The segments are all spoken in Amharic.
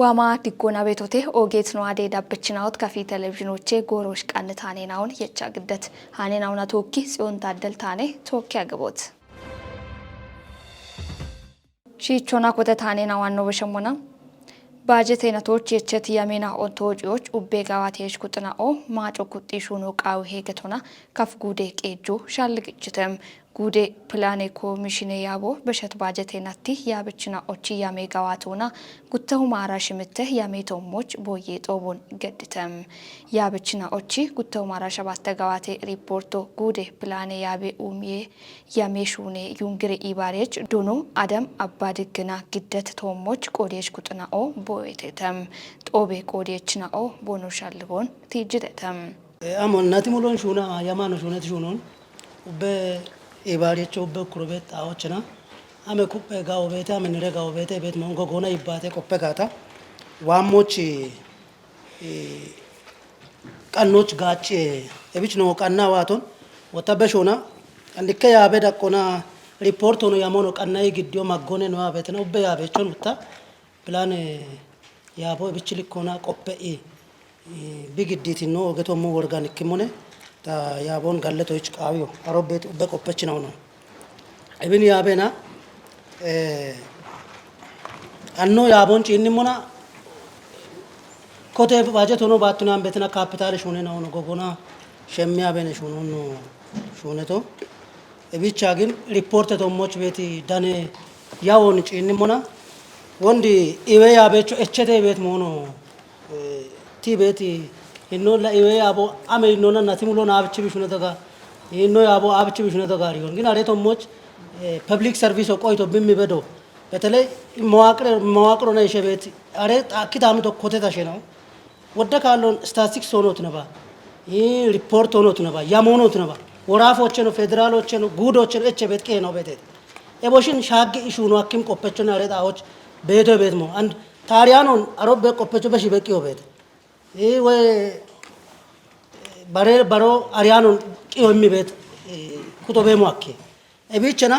ዋማ ዲጎና ቤቶቴ ኦጌት ነው አዴ ዳብችናውት ካፊ ቴሌቪዥኖቼ ጎሮሽ ቃንታኔ ናውን የቻግደት ሃኔናውና ቶኪ ጽዮን ታደል ታኔ ቶኪ ያገቦት ሺቾና ኮተታኔ ናዋን ነው በሸሞና ባጀት አይነቶች የቸት ያሜና ኦንቶጂዎች ኡቤጋዋቴሽ ኩጥናኦ ማጮ ኩጢሹ ነው ቃው ሄገቶና ካፍ ጉዴ ቄጆ ሻልግጭተም ጉዴ ፕላኔ ኮሚሽን ያቦ በሸት ባጀት አይነቲ ያብችና ኦቺ ያሜጋዋቶና ጉተው ማራሽ ምተ ያሜቶሞች ቦዬ ጦቦን ገድተም ያብችና ኦቺ ጉተው ማራሽ ባስተጋዋቴ ሪፖርቶ ጉዴ ፕላኔ ያቤ ኡሚዬ ያሜሹኔ ዩንግሬ ኢባሬች ዶኖ አደም አባድግና ግደት ቶሞች ቆዴሽ ኩጥናኦ ቦይቴተም ጦቤ ቆዴችናኦ ቦኖሻልቦን ትጅደተም አሞናቲ ሙሎን ሹና ያማኖ ሹነት ሹኖን ኢባሬቾ በኩሩቤት አዎችና አመ ኩፔ ጋው ቤታ ምን ረጋው ቤቴ ቤት መንጎ ጎና ይባቴ ኮፔ ጋታ ዋሞች ቀኖች ጋጭ እብች ነው ቀና ዋቶን ወጣበሾና አንዲከ ያበዳቆና ሪፖርት ሆኖ ያሞኖ ቀናይ ግዲዮ ማጎነ ነው አቤት ነው በያቤቾን ወጣ ፕላን ያቦ እብች ልኮና ኮፔ ቢግዲት ነው ገቶሞ ኦርጋኒክ ሞነ ታ ያቦን ጋለቶች ቃዊዮ አሮቤት በቆপች ነው እብን ያበና አኖ ያቦን ጭንሞና ኮቴ ባጀት ሆኖ ባቱናን ቤትና ካፒታል ሾነ ነው ጎጎና ሸሚያ በነ ሾኖ ነው ሾነቶ እብቻ ግን ሪፖርት ተሞች ቤት ዳኔ ያውን ጭንሞና ወንዲ ኢዌ ያበቾ እቸቴ ቤት ሞኖ ቲ ቤት ኢኖ ለኢዌ ያቦ አመ ኢኖና ናቲሙሎና አብቺ ቢሹነ ተጋ ኢኖ ያቦ አብቺ ቢሹነ ተጋ ይሆን ግን አሬቶሞች ፐብሊክ ሰርቪስ ቆይቶ በሚበዶ በተለይ መዋቅር ነው የሸቤት አሬ ታኪታም ተኮተታሽ ነው ወደካሎን ስታቲስቲክስ ሆኖት ነባ ሪፖርት ሆኖት ነባ ያሞኖት ነባ ወራፎች ነው ፌደራሎች ነው ጉዶች ነው እቸ ቤት ነው ቤት ኤቦሽን ሻግ ኢሹ ነው አኪም ቆፈቸና አሬታዎች ቤት ሞ አንድ ታሪያኖን አሮበ ቆፈቸ በሺ በቂው ቤት ወይ ባሮ አሪያኖን ቂዮሚ ቤት ኩቶቤ ሞአኬ እቢቸና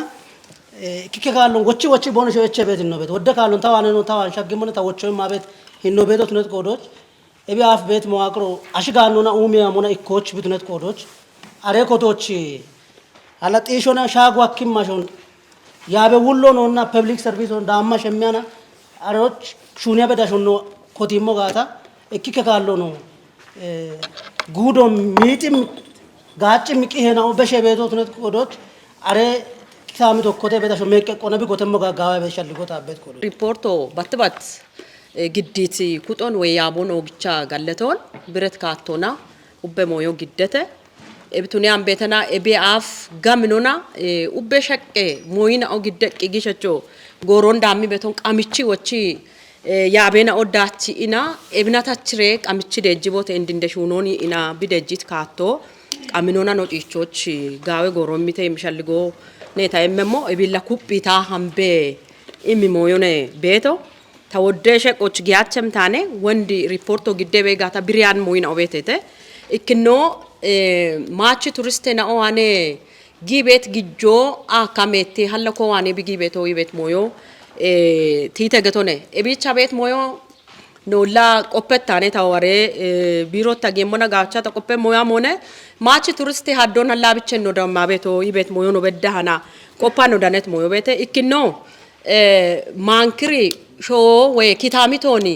kikkaalon wochi bonus eche bet no bet wodde kaalon tawane no tawan shagimone tawocho ma bet hinno betot net kodoch ebi af bet moakro ashigano na umiya mona ikoch bitnet kodoch are kodoch ala tishona shagwa kimmashon yabe wullo no na public service on damma shemyana aroch shunya bedashon no kotimo gata kikkaalon no gudo mitim gachi mikihena obeshe betot net kodoch are ሳሚ ዶኮቴ በታሽ ሜቀ ቆነቢ ጎተሞ ጋጋዋ በሻልጎት አበት ኮሎ ሪፖርቶ ባትባት ግዲት ኩጦን ወይ ያቦኖ ብቻ ጋለቶን ብረት ካቶና ኡበሞዮ ግደተ እብቱኒያን ቤተና ኤቢአፍ ጋምኖና ኡበሸቀ ሞይና ኦግደቅ ጊሸቾ ጎሮንዳሚ ቤቶን ቃምቺ ወቺ ያቤና ኦዳቺ ኢና ኤብናታችሬ ቃምቺ ደጅቦት እንድንደሹኖኒ ኢና ቢደጅት ካቶ ቃምኖና ኖጪቾች ጋዌ ጎሮሚቴ የሚሻልጎ ኔታ የመሞ እቢላ ኩጲታ ሀምቤ ኢሚሞዮኔ ቤቶ ተወደሸ ቆች ጊያቸም ታኔ ወንዲ ሪፖርቶ ግዴ ቤጋታ ብሪያን ሞይና ኦቤቴቴ እክኖ ማች ቱሪስቴ ናኦ ዋኔ ጊቤት ግጆ አካሜቴ ሀለኮ ዋኔ ቢጊቤቶ ይቤት ሞዮ ቲተ ገቶኔ እቢቻ ቤት ሞዮ ኖላ ቆፐት ታኔ ታወሬ ቢሮታ ጌሞና ጋቻ ተቆፐ ሞያ ሞነ ማች ቱሪስት ሀዶና ላብቸ ነው ደማ ቤቶ ይቤት ሞዮ ነው በዳሃና ቆፓ ነው ዳነት ሞዮ ቤተ እክኖ ማንክሪ ሾ ወይ ኪታሚቶኒ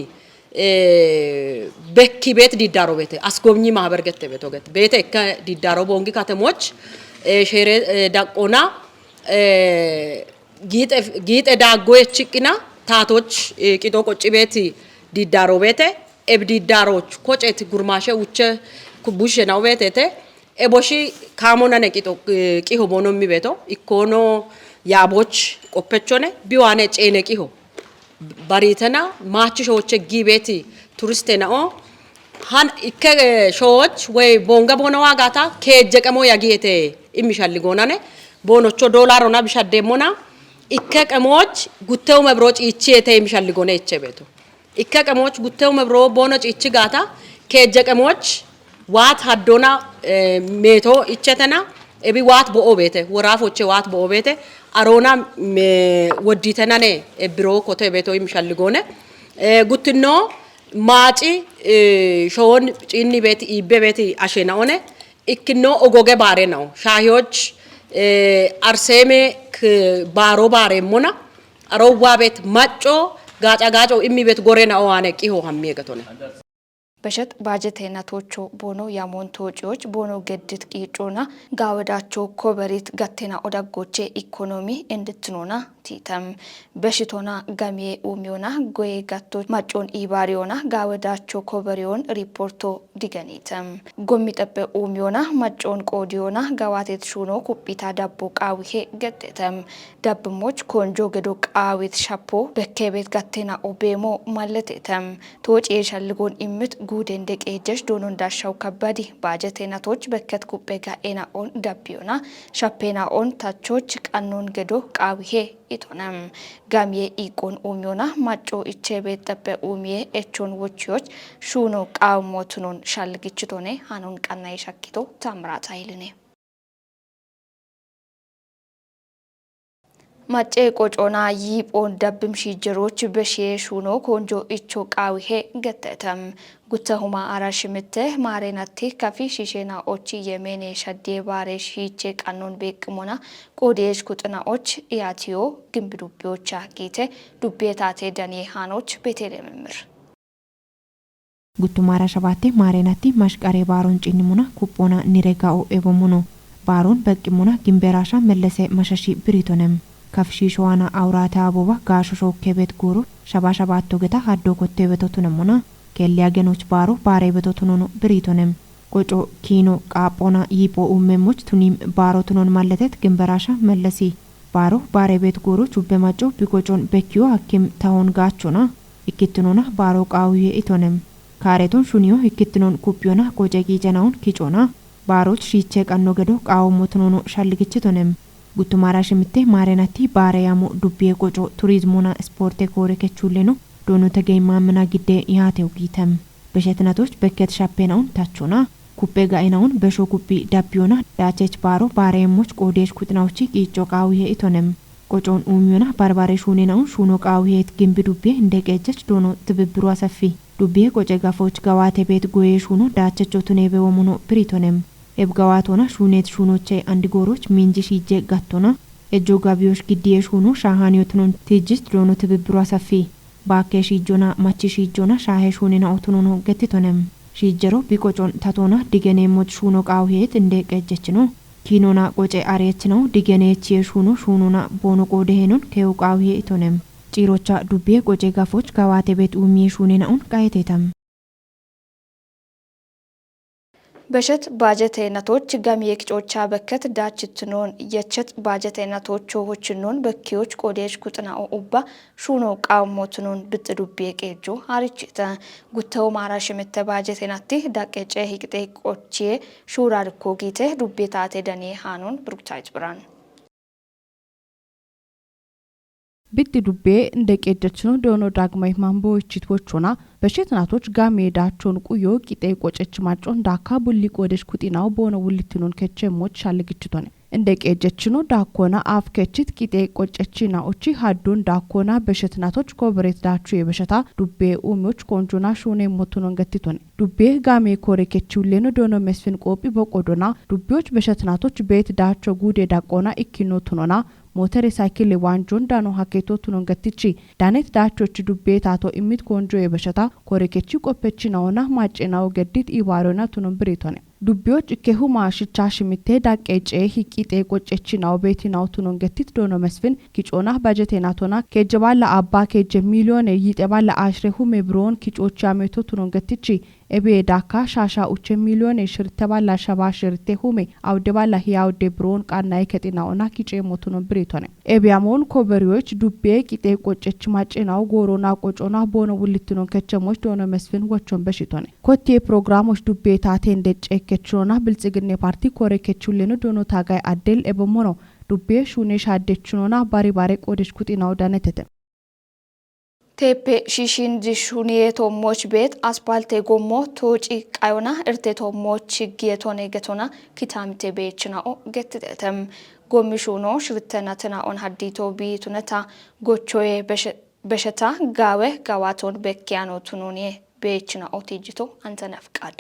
በኪ ቤት ዲዳሮ ቤተ አስጎብኚ ማህበር ገተ ቤቶ ገተ ቤተ ዲዳሮ ቦንጊ ካተሞች ሼሬ ዳቆና ጊጤ ዳጎ የችቅና ታቶች ቂጦ ቆጭ ቤት ዲዳሮ ቤተ ኤብዲዳሮች ኮጨት ጉርማሸ ውቸ ኩቡሽ ነው ቤቴ ኤቦሺ ካሞና ነቂጦ ቂሆ ቦኖ ሚቤቶ ኢኮኖ ያቦች ቆፈቾነ ቢዋኔ ጨኔ ቂሆ ባሪተና ማችሾች ጊቤቲ ቱሪስቴናኦ ሃን ኢከ ሾች ወይ ቦንጋ ቦኖ ዋጋታ ከጀቀሞ ያጊቴ ኢሚሻልጎናኔ ቦኖቾ ዶላሮና ቢሻደሞና ኢከ ቀሞች ጉተው መብሮጭ ይቺቴ ኢሚሻልጎና ይቸቤቶ ኢከቀሞች ጉተው መብሮ ቦኖጭ እቺ ጋታ ከጀቀሞች ዋት ሀዶና ሜቶ እቸተና ኤቢ ዋት ቦኦቤቴ ወራፎቼ ዋት ቦኦቤቴ አሮና ወዲተናኔ ብሮ ኮቴ ቤቶ ይምሻልጎነ ጉትኖ ማጪ ሾን ጪኒ ቤት ይቤ ቤት አሸና ሆነ እክኖ ኦጎገ ባሬ ነው ሻሂዎች አርሴሜ ባሮ ባሬ ሞና አሮዋ ቤት ማጮ ጋጫ ጋጮ ኢሚ ቤት ጎሬና ኦዋነ ቂሆ ሀሜ ገቶነ በሸት ባጀቴነቶቹ ቦኖ ያሞንቶ ወጪዎች ቦኖ ገድት ቂጮና ጋወዳቸው ኮበሪት ጋቴና ኦዳጎቼ ኢኮኖሚ እንድትኖና ቲተም በሽቶና ጋሜ ኡሚዮና ጎዬ ጋቶ ማጮን ኢባሪዮና ጋወዳቸው ኮበሪዮን ሪፖርቶ ዲገኒተም ጎሚጠበ ኡሚዮና ማጮን ቆዲዮና ጋዋቴት ሹኖ ኩጲታ ዳቦ ቃዊሄ ገደተም ዳብሞች ኮንጆ ገዶ ቃዊት ሻፖ በከቤት ጋቴና ኦቤሞ ማለቴተም ተወጪ የሻልጎን ኢምት ጉደን ደቄጀሽ ዶኖ እንዳሻው ከባዲ ባጀቴናቶች በከት ኩጴጋ ኤናኦን ዳቢዮና ሻፔናኦን ታቾች ቃኖን ገዶ ቃዊሄ ኢቶናም ጋሚዬ ኢቆን ኡሚዮና ማጮ ኢቼ ቤት ጠበ ኡሚዬ ኤቾን ወቺዎች ሹኖ ቃውሞቱኖን ሻልግችቶኔ ሃኖን ቃና ይሻኪቶ ታምራት ኃይልኔ ማጬ ቆጮና ይጶን ዳብም ሺጀሮች በሼ ሹኖ ኮንጆ ኢቾ ቃዊሄ ገተተም ጉተሁማ አራሽምተ ማሬናቴ ካፊ ሺሼና ኦቺ የሜኔ ሸዴ ባሬ ሺቼ ቃኖን ቤቅሞና ቆዴሽ ኩጥናዎች ኢያቲዮ ግንብ ዱቤዎቻ ጌቴ ዱቤታቴ ዳኔ ሃኖች ቤቴሌምምር ጉቱማራ ሸባቴ ማሬናቲ ማሽቃሬ ባሮን ጭኒሙና ኩጶና ኒሬጋኦ ኤቦሙኖ ባሮን በቅሙና ግንበራሻ መለሰ መሸሺ ብሪቶነም ከፍሺ ሸዋና አውራታ አቦባ ጋሾሾ ከቤት ጉሩ ሸባሸባቶ ገታ ሀዶ ኮቴ በቶቱነሙና ከሊያገኖች ባሮ ባሬ በቶቱኖ ብሪቶነም ቆጮ ኪኖ ቃጶና ይጶ ኡሜሞች ቱኒም ባሮ ቱኖን ማለተት ግንበራሻ መለሲ ባሮ ባሬ ቤት ጉሩ ቹበማጮ ቢቆጮን በኪዮ ሐኪም ታውን ጋቾና ኢክትኖና ባሮ ቃዊዬ ኢቶነም ካሬቶን ሹኒዮ ኢክትኖን ኩፒዮና ቆጨቂ ጀናውን ኪጮና ባሮች ሺቼ ቀኖ ገዶ ቃውሞቱኖ ሻልግችቶነም ጉቱማራ ሽምቴ ማሬናቲ ባሬያሙ ዱቤ ቆጮ ቱሪዝሙና ስፖርቴ ኮሬ ከቹሌኖ ዶኖ ተገይማምና ጊዴ ያቴው ጊተም በሸትናቶች በከት ሻፔናውን ታቾና ኩፔ ጋይናውን በሾ ኩፒ ዳቢዮና ዳቸች ባሮ ባሬሞች ቆዴሽ ኩጥናዎች ቂጮ ቃዊሄ ኢቶነም ቆጮን ኡሚዮና ባርባሬ ሹኔናውን ሹኖ ቃዊሄት ግንብ ዱቤ እንደቀጀች ዶኖ ትብብሩ አሰፊ ዱቤ ቆጨ ጋፎች ጋዋቴ ቤት ጎዬ ሹኖ ዳቸቾ ቱኔ በወሙኖ ብሪቶነም ኤብጋዋቶና ሹኔት ሹኖቼ አንድ ጎሮች ሚንጂ ሺጄ ጋቶና እጆ ጋቢዮሽ ግዲዬ ሹኖ ሻሃኒዮትኖን ትጅት ዶኖ ትብብሩ አሰፊ ባኬ ሺጆና ማቺ ሺጆና ሻሄ ሹኔና ኦቱኖ ገትቶነም ሺጀሮ ቢቆጮን ታቶና ዲገኔሞች ሹኖ ቃውሄት እንደ ቀጀችኖ ኪኖና ቆጨ አሬች ነው ዲገኔች የሹኖ ሹኖና ቦኖ ቆዴሄኖን ከው ቃውሄ ኢቶነም ጪሮቻ ዱቤ ቆጨ ጋፎች ጋዋቴ ቤት ኡሚ ሹኔናውን ቃይቴታም በሸት ባጀቴነቶች ጋሚዬ ቂጮቻ በከት ዳችትኖን የቸት ባጀቴነቶች ሆችኖን በኪዮች ቆዴሽ ኩጥናኦ ኡባ ሹኖ ቃውሞቱኖን ብጥዱቤ ቄጆ አሪችተ ጉተው ማራሽ መተ ባጀቴናቲ ዳቀጨ ሂቅጤ ቆቼ ሹራልኮ ጊቴ ዱቤታቴ ዳኔ ሃኖን ብሩክታይት ብራን ብት ዱቤ እንደቀጀችኖ ዶኖ ዳግማይ ማንቦዎች ወቾና በሸትናቶች ጋሜዳቾን ቁዮ ቂጤ ቆጨች ማጮን ዳካ ቡሊ ቆደሽ ኩጢናው ቦኖ ውልትኑን ከቸሞች ሻልግችቶነ እንደቀጀችኖ ዳኮና አፍከችት ቂጤ ቆጨችና ኦቺ ሀዱን ዳኮና በሸትናቶች ኮብሬት ዳቹ የበሸታ ዱቤ ኡሞች ኮንጆና ሹኔ ሞቱኖን ገትቶነ ዱቤ ጋሜ ኮሬከችውሌኖ ዶኖ መስፍን ቆጲ በቆዶና ዱቤዎች በሸትናቶች ቤት ዳቾ ጉዴ ዳቆና ኢኪኖቱኖና ሞተር ሳይክል ዋንጆን ዳኖ ሀኬቶ ቱኖን ገትቺ ዳኔት ዳቾች ዱቤ ታቶ ኢሚት ኮንጆ የበሸታ ኮሬከቺ ቆፔችናውና ማጨናው ገዲት ኢባሮና ቱኖን ብሪቶነ ዱቤዎች ከሁማ ሽቻሽ ሚቴ ዳቀጨ ሂቂጤ ቆጨችናው ቤቲናው ቱኖን ገቲት ዶኖ መስፍን ኪጮና ባጀቴናቶና ከጀባላ አባ ከጀ ሚሊዮን ይጤባላ አሽሬሁ ሜብሮን ኪጮች ያሜቶ ቱኖን ገትቺ ኤቤ ዳካ ሻሻ ኡቸ ሚሊዮን ሽርተባላ ሸባ ሽርቴ ሁሜ አውደባላ ሂያው ደብሮን ቃናይ ከጤናውና ኪጬ ሞቱኖን ብሪቶነ ኤቢያሞን ኮበሪዎች ዱቤ ቂጤ ቆጨች ማጨናው ጎሮና ቆጮና ቦኖ ውልትኖን ከቸሞች ዶኖ መስፍን ወቾን በሽቶነ ኮቴ ፕሮግራሞች ዱቤ ታቴ እንደጨ ከቾና ብልጽግና ፓርቲ ኮሬከቹሌኖ ዶኖ ታጋይ አደል ኤበሞኖ ዱቤ ሹኔ ሻደችኖና ባሪ ባሪ ቆደሽ ኩጢናው ዳነተተ ቴፔ ሺሺን ዲሹኔ ቶሞች ቤት አስፓልቴ ጎሞ ቶጪ ቃዮና እርቴ ቶሞች ጌቶኔ ገቶና ኪታምቴ ቤችናኦ ገትተተም ጎሚሹኖ ሽርተናተና ኦን ሀዲቶ ቢቱነታ ጎቾዬ በሸታ ጋዌ ጋዋቶን በኪያኖ ቱኑኒ በችና ኦቲጅቶ አንተነፍቃድ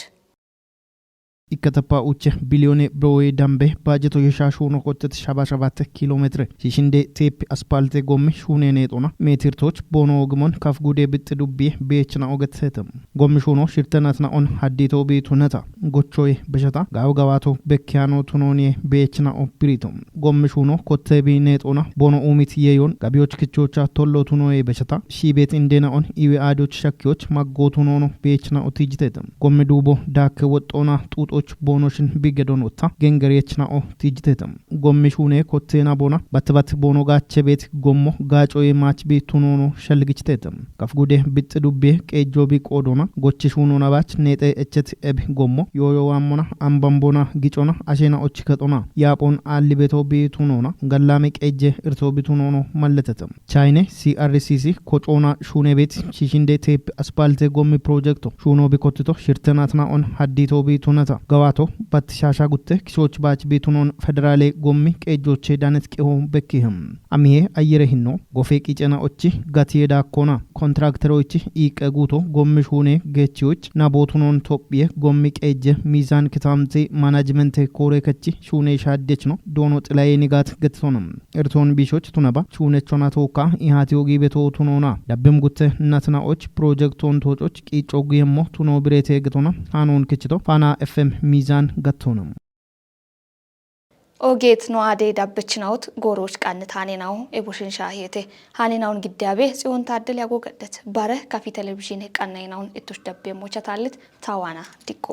ikkatappa uche biliyoone browe dambe bajeto yesha shuno qotet 77 kilometre shishinde tep aspalte gomme shune netona metirtoch bono ogmon kaf gude bit dubbi bechna ogetsetem gomme shuno shirtanatna on haddito bi tunata gochoy beshata gaw gawato bekkiano tunoni bechna opiritum gomme shuno kotte bi netona bono umit yeyon gabioch kichocha tollo tunoy beshata shibet indena on iwe adoch shakyoch maggotunono bechna otijitetem gomme dubo dak wotona tut och bonoshin bigedon wota gengerechna o tijitetam gommishune kottena bona batbat bono gaachebet gommo gaacoy mach bi tunono shalgichitetam kafgude bit dubbe qejobi qodona gochishunu nabach nete echet eb gommo yoyo wamona ambambona gicona ashena ochikatona yapon alibeto bi tunona gallame qeje irto bi tunono malletetam chine crcc kochona shunebet shishinde tep aspalte gommi projecto shuno bi kottito shirtenatna on haddito bi tunata gawato batshasha gutte kisoch bach bitunon federale gommi qejoche danet qeho bekkiham amiye ayere hinno gofe qicena ochi gatiyeda kona kontrakterochi iqe guto gommi shune gechiዎች nabotunon topie gommi qeje mizan kitamze management kore kachi shune shadechno dono ጥላዬ ንጋት ገትቶንም ኤርቶን ቢሾች ቱነባ ሹነቾና ተወካ ኢሃቲዮጊ ቤቶ ቱኖና ዳብም ጉተ እናትናዎች ፕሮጀክቶን ተወጮች ቂጮግ የሞ ቱኖ ብሬቴ ገቶና ሃኖን ክችቶ ፋና ኤፍኤም ሚዛን ገቶንም ኦጌት ነው አዴ ዳብችናውት ጎሮች ቃንታኔ ነው ኤቦሽን ሻሄቴ ሃኔናውን ግዳቤ ጽዮን ታደል ያጎገደት ባረ ካፊ ቴሌቪዥን ቃናይናውን እቶች ዳቤ ሞቻታለት ታዋና ዲቆ